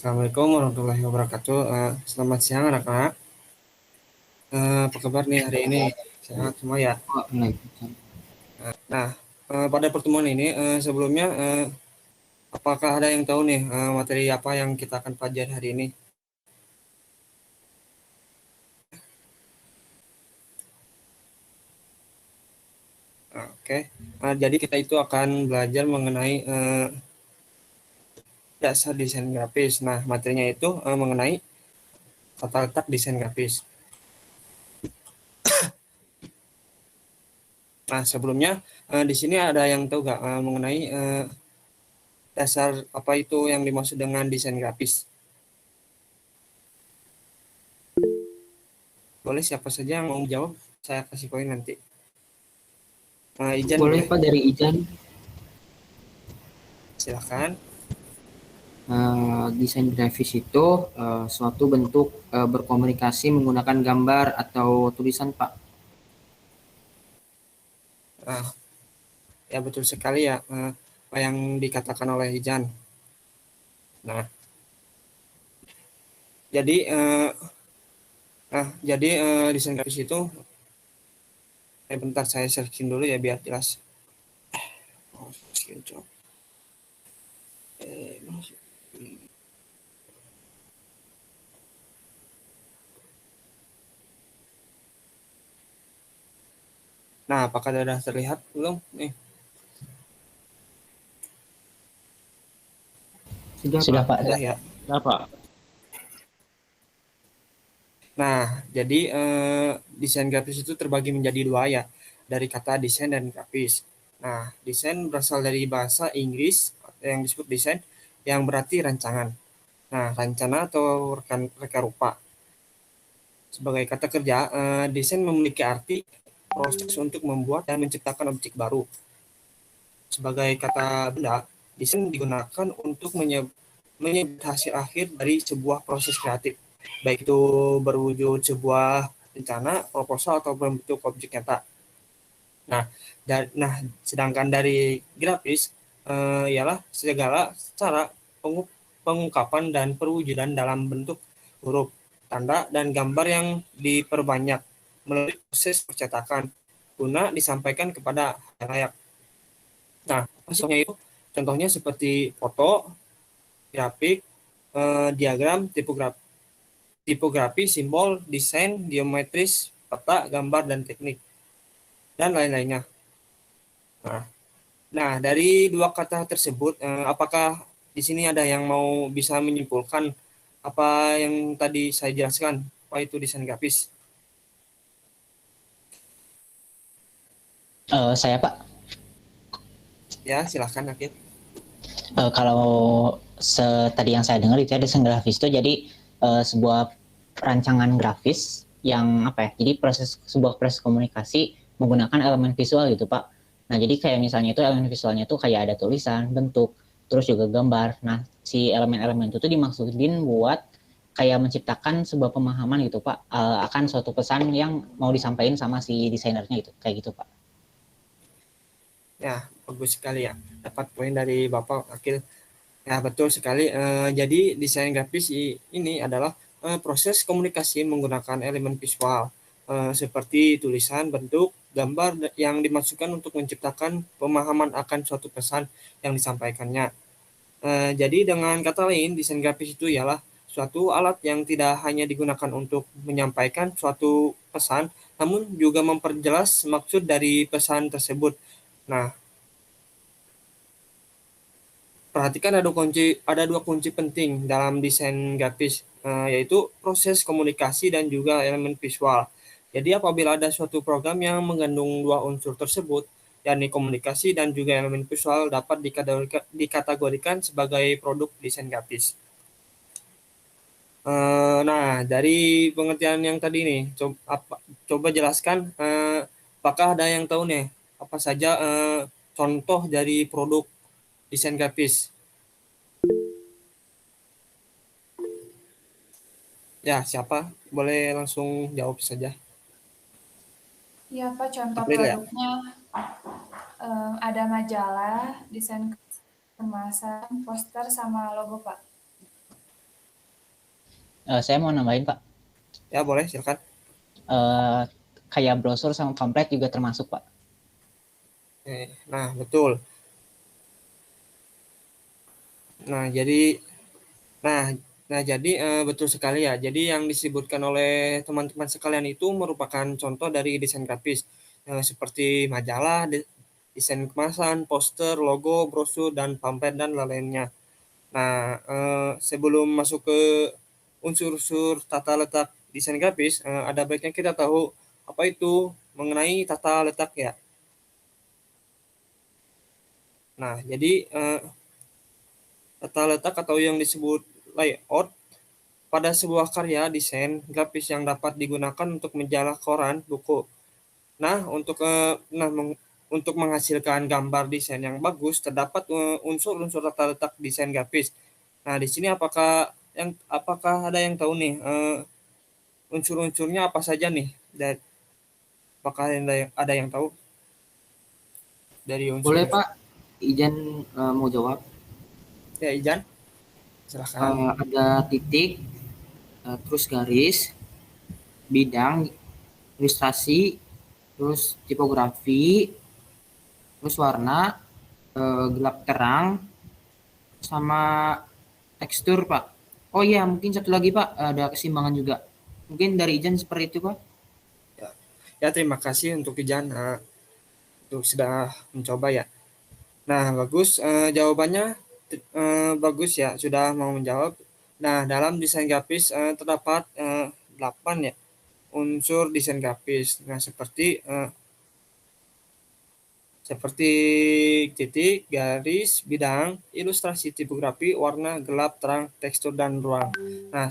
Assalamualaikum warahmatullahi wabarakatuh. Selamat siang anak-anak. Apa kabar nih hari ini? Sehat semua ya? Waalaikumsalam. Nah, pada pertemuan ini sebelumnya, apakah ada yang tahu nih materi apa yang kita akan pelajari hari ini? Oke. Jadi kita itu akan belajar mengenai dasar desain grafis. Nah, materinya itu mengenai tata letak desain grafis. Nah, sebelumnya di sini ada yang tahu nggak mengenai dasar apa itu yang dimaksud dengan desain grafis? Boleh siapa saja yang mau jawab, saya kasih poin nanti. Ijan Boleh boleh, Pak dari Ijan. silahkan. Desain grafis itu suatu bentuk berkomunikasi menggunakan gambar atau tulisan Pak. Nah, ya betul sekali ya apa yang dikatakan oleh Ijan. Nah, jadi desain grafis itu, bentar saya searching dulu ya biar jelas. Oh, screenshot. Nah, apakah sudah terlihat belum? Nih. Sudah Pak. Sudah ya. Sudah Pak. Nah, jadi desain grafis itu terbagi menjadi dua ya, dari kata desain dan grafis. Nah, desain berasal dari bahasa Inggris yang disebut desain, yang berarti rancangan. Nah, rencana atau reka rupa. Sebagai kata kerja, desain memiliki arti proses untuk membuat dan menciptakan objek baru. Sebagai kata benda, desain digunakan untuk menyebut hasil akhir dari sebuah proses kreatif, baik itu berwujud sebuah rencana, proposal, atau bentuk objek nyata. Nah, sedangkan dari grafis ialah segala cara pengungkapan dan perwujudan dalam bentuk huruf, tanda, dan gambar yang diperbanyak melalui proses percetakan guna disampaikan kepada halayak. Nah, maksudnya itu contohnya seperti foto, grafik, diagram, tipografi, simbol, desain, geometris, peta, gambar, dan teknik, dan lain-lainnya. Nah, dari dua kata tersebut, apakah di sini ada yang mau bisa menyimpulkan apa yang tadi saya jelaskan, apa itu desain grafis? Saya Pak. Ya, silahkan, Akil. Kalau tadi yang saya dengar itu ada desain grafis itu jadi sebuah rancangan grafis yang apa ya? Jadi sebuah proses komunikasi menggunakan elemen visual gitu Pak. Nah jadi kayak misalnya itu elemen visualnya tuh kayak ada tulisan, bentuk, terus juga gambar. Nah si elemen-elemen itu tuh dimaksudin buat kayak menciptakan sebuah pemahaman gitu Pak akan suatu pesan yang mau disampaikan sama si desainernya gitu kayak gitu Pak. Ya, bagus sekali ya. Dapat poin dari Bapak Akil. Ya, betul sekali. Jadi desain grafis ini adalah proses komunikasi menggunakan elemen visual seperti tulisan, bentuk, gambar yang dimaksudkan untuk menciptakan pemahaman akan suatu pesan yang disampaikannya. Jadi dengan kata lain, desain grafis itu ialah suatu alat yang tidak hanya digunakan untuk menyampaikan suatu pesan, namun juga memperjelas maksud dari pesan tersebut. Nah, perhatikan ada dua kunci penting dalam desain grafis, yaitu proses komunikasi dan juga elemen visual. Jadi apabila ada suatu program yang mengandung dua unsur tersebut, yakni komunikasi dan juga elemen visual, dapat dikategorikan sebagai produk desain grafis. Nah, dari pengertian yang tadi nih, coba jelaskan, apakah ada yang tahu nih apa saja contoh dari produk desain grafis? Ya, siapa? Boleh langsung jawab saja. Iya Pak, contoh April ya? produknya ada majalah, desain kemasan, poster, sama logo Pak. Saya mau nambahin Pak, Ya boleh, silakan. kayak brosur sama pamflet juga termasuk Pak. Nah, betul. Nah, jadi nah betul sekali ya. Jadi yang disebutkan oleh teman-teman sekalian itu merupakan contoh dari desain grafis seperti majalah, desain kemasan, poster, logo, brosur, dan pamflet dan lainnya. Nah, sebelum masuk ke unsur-unsur tata letak desain grafis, ada baiknya kita tahu apa itu mengenai tata letak ya. Nah, jadi tata letak atau yang disebut layout pada sebuah karya desain grafis yang dapat digunakan untuk majalah, koran, buku. Nah, untuk menghasilkan gambar desain yang bagus terdapat unsur-unsur tata letak desain grafis. Nah, di sini apakah ada yang tahu nih unsur-unsurnya apa saja nih? Dan apakah ada yang tahu dari Boleh unsur-unsur? Pak, izin mau jawab. Ya, Ijan, silakan. Ada titik, terus garis, bidang, ilustrasi, terus tipografi, terus warna, gelap terang, sama tekstur Pak. Oh iya, mungkin satu lagi Pak, ada keseimbangan juga. Mungkin dari izin seperti itu Pak. Ya, ya terima kasih untuk Ijan untuk sudah mencoba ya. Nah, bagus jawabannya bagus ya, sudah mau menjawab. Nah, dalam desain grafis terdapat 8 ya unsur desain grafis. Nah, seperti titik, garis, bidang, ilustrasi, tipografi, warna, gelap, terang, tekstur, dan ruang. Nah,